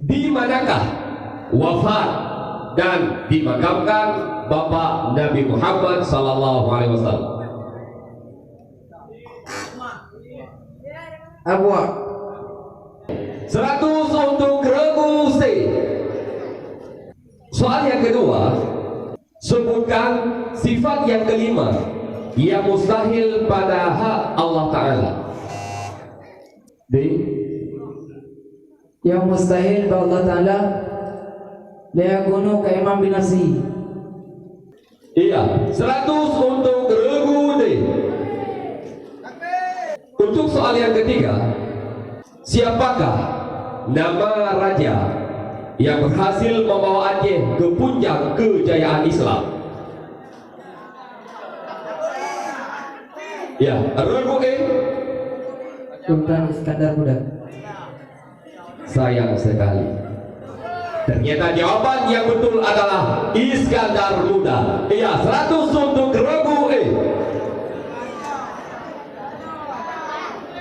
Di manakah wafat dan dimakamkan Bapak Nabi Muhammad sallallahu alaihi wasallam? Abwa. 100 untuk regu C. Soal yang kedua, sebutkan sifat yang kelima yang mustahil pada hak Allah Ta'ala. D. Yang mustahil pada Allah Ta'ala la yakunu ka imam bin nafsi. Iya, 100 untuk regu D. Untuk soal yang ketiga, siapakah nama raja yang berhasil membawa Aceh ke puncak kejayaan Islam? Ya, regu E. Sultan Iskandar Muda. Sayang sekali, ternyata jawaban yang betul adalah Iskandar Muda. Iya, 100 untuk regu E.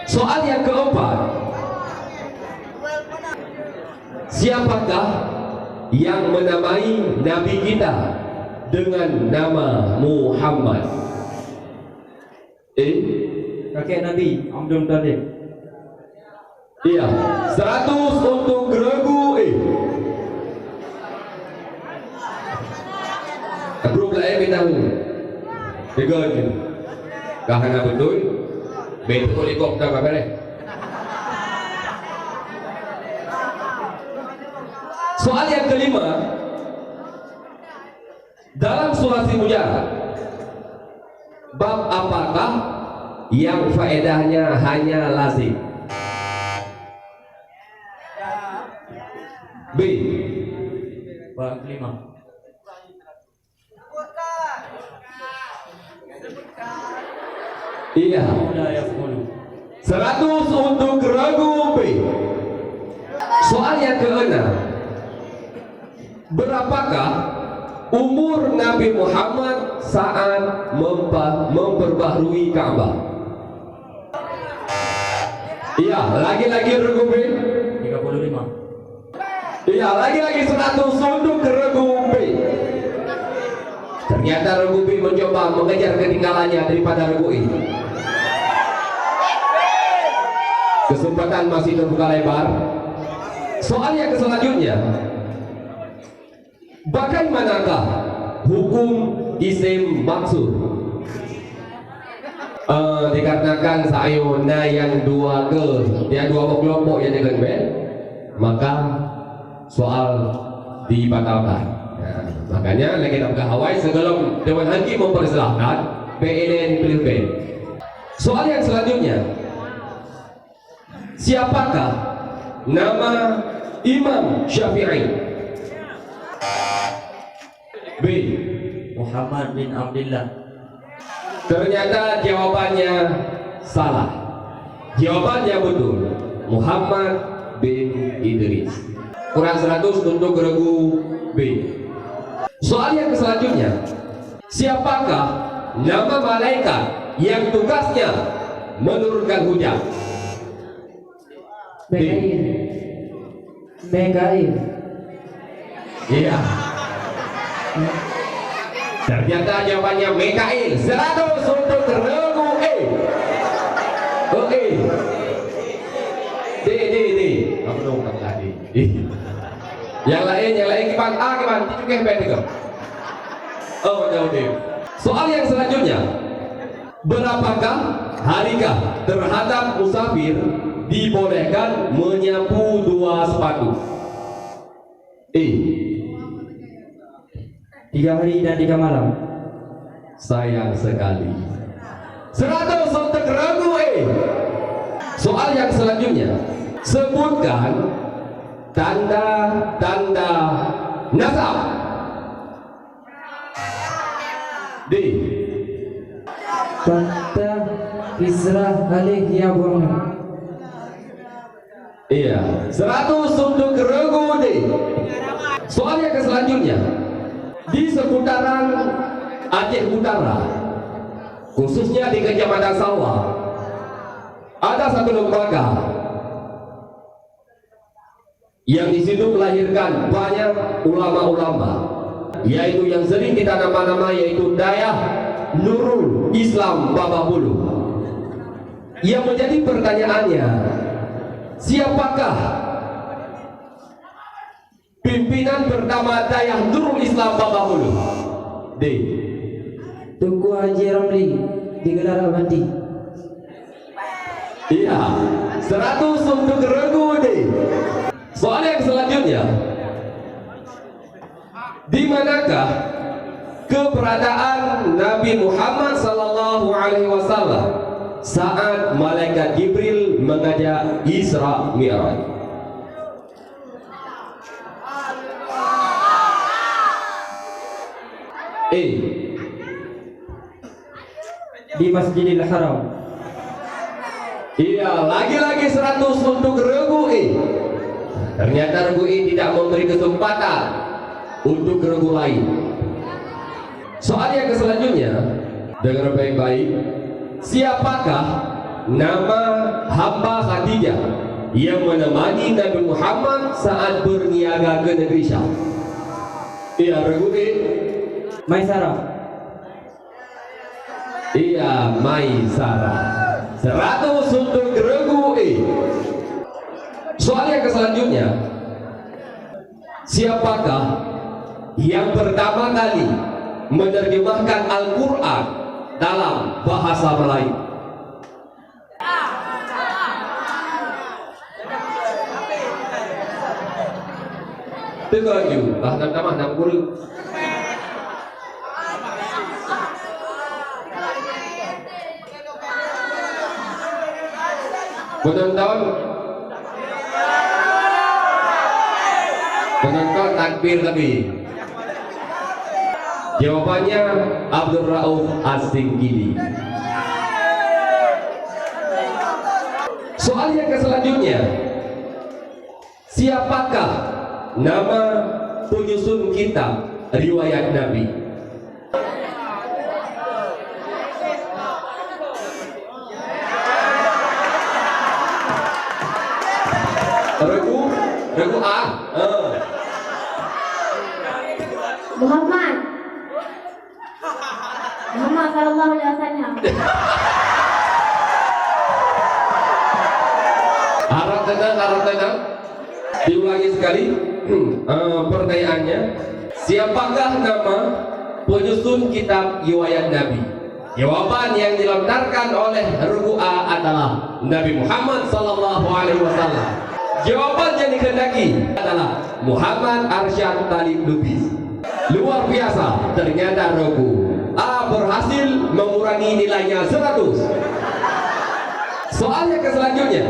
Soal yang keempat, siapakah yang menamai Nabi kita dengan nama Muhammad? Kakek Nabi Abdul Muttalib. Iya, 100 untuk regu E. Grup lain bintang tiga ni. Kahana betul. Betul helikopter apa ni? Soal yang kelima, dalam surah Mujarrad, bab apakah yang faedahnya hanya lazim? B. Bab 5. Iya, 100 untuk regu B. Soal yang keenam, berapakah umur Nabi Muhammad saat memperbaharui Ka'bah? Iya, lagi-lagi regu B. 35. Iya, lagi-lagi 100 untuk regu B. Ternyata regu B mencoba mengejar ketinggalannya daripada regu E. Kesempatan masih terbuka lebar. Soal yang selanjutnya, bagaimanakah hukum isim maksud? Dikarenakan sayuna yang dua kelompok yang dengan B, maka soal dibatalkan. Ya, makanya lagi kita Hawaii sebelum Dewan Hakim mempersilahkan PLN pilih B. Soal yang selanjutnya, siapakah nama Imam Syafi'i? B. Muhammad bin Abdullah. Ternyata jawabannya salah. Jawabannya betul, Muhammad bin Idris. Kurang 100 untuk regu B. Soal yang selanjutnya, siapakah nama malaikat yang tugasnya menurunkan hujan? Mikail. Mikail. Iya. Ternyata jawabannya Mikail. 100 untuk regu E. Oke. D. Apa dong kamu tadi? Yang lain gimana? Gimana? Cukup hebat juga. Oh, jauh deh. Soal yang selanjutnya, berapakah harikah terhadap musafir dibolehkan menyapu 2 sepatu? E. 3 hari dan 3 malam. Sayang sekali. 100 untuk regu E. Soal yang selanjutnya, sebutkan tanda-tanda nasab. D. Fathah, Kisrah, Alif, Ya, Dhamma. Iya, 100 untuk regu D. Soal yang selanjutnya, di seputaran Aceh Utara, khususnya di Kecamatan Sawah, ada satu lembaga yang di situ melahirkan banyak ulama-ulama, yaitu yang sering kita nama-nama yaitu Dayah Nurul Islam Babak Bulu. Yang menjadi pertanyaannya, siapakah pimpinan pertama Dayah Nurul Islam Babak Bulu? D. Tuku Haji Ramli digelar Abadi. Iya, 100 untuk regu D. Soal yang selanjutnya, di manakah keberadaan Nabi Muhammad sallallahu alaihi wasallam saat malaikat Jibril mengajak Isra Mi'raj? A. Di Masjidil Haram. Iya, lagi-lagi 100 untuk regu E. Ternyata regu E tidak memberi kesempatan untuk regu lain. Soal yang selanjutnya, dengar baik-baik. Siapakah nama hamba Khadijah yang menemani Nabi Muhammad saat berniaga ke negeri Syam? Iya, regu E. Maisarah. Iya, Maisarah. 100 untuk regu E. Soal yang selanjutnya, siapakah yang pertama kali menerjemahkan Al-Quran dalam bahasa Melayu? Tegaju, bahkan tambah 60. Penonton takbir lagi. Jawabannya Abdul Rauf As-Singgili. Soal yang selanjutnya, siapakah nama penyusun kitab riwayat Nabi? Regu A. Muhammad sallallahu alaihi wasallam. Harap tenang. Diulangi sekali. Pertanyaannya, siapakah nama penyusun kitab riwayat Nabi? Jawaban yang dilontarkan oleh regu A adalah Nabi Muhammad sallallahu alaihi wasallam. Jawaban yang dikehendaki adalah Muhammad Arsyad Talib Lubis. Luar biasa, ternyata regu A berhasil mengurangi nilainya 100. Soal yang selanjutnya,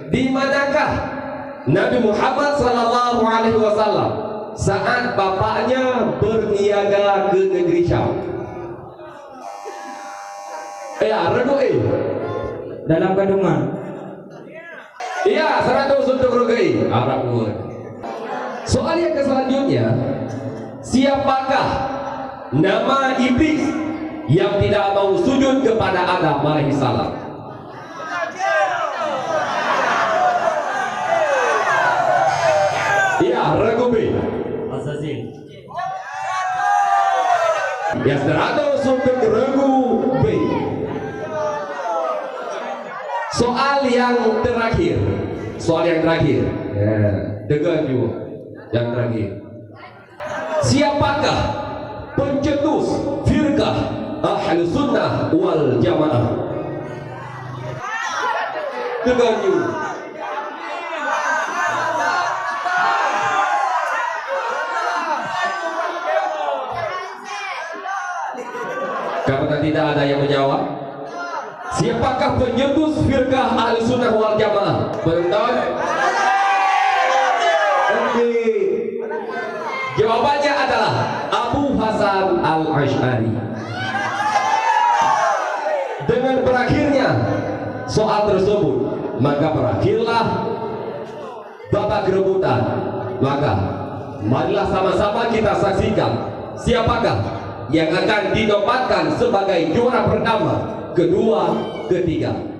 di manakah Nabi Muhammad sallallahu alaihi wasallam saat bapaknya berniaga ke negeri Syam? Regu E. Dalam kandungan. Iya, 100 untuk rugi. Arab Nur. Soal yang selanjutnya, siapakah nama iblis yang tidak mau sujud kepada Adam alaihi salam? Iya, regu B. Azazil. Ya, 100 untuk regu B. Soal yang terakhir. Ya, dengar juga. Yang terakhir. Siapakah pencetus firqah Ahlus Sunnah wal Jamaah? Dengar juga. Karena tidak ada yang menjawab, siapakah penyetus firqah Ahlus Sunnah wal Jamaah? Penonton? Jawabannya adalah Abu Hasan Al-Asy'ari. Dengan berakhirnya soal tersebut, maka berakhirlah babak rebutan. Maka marilah sama-sama kita saksikan siapakah yang akan dinobatkan sebagai juara pertama kedua, ketiga.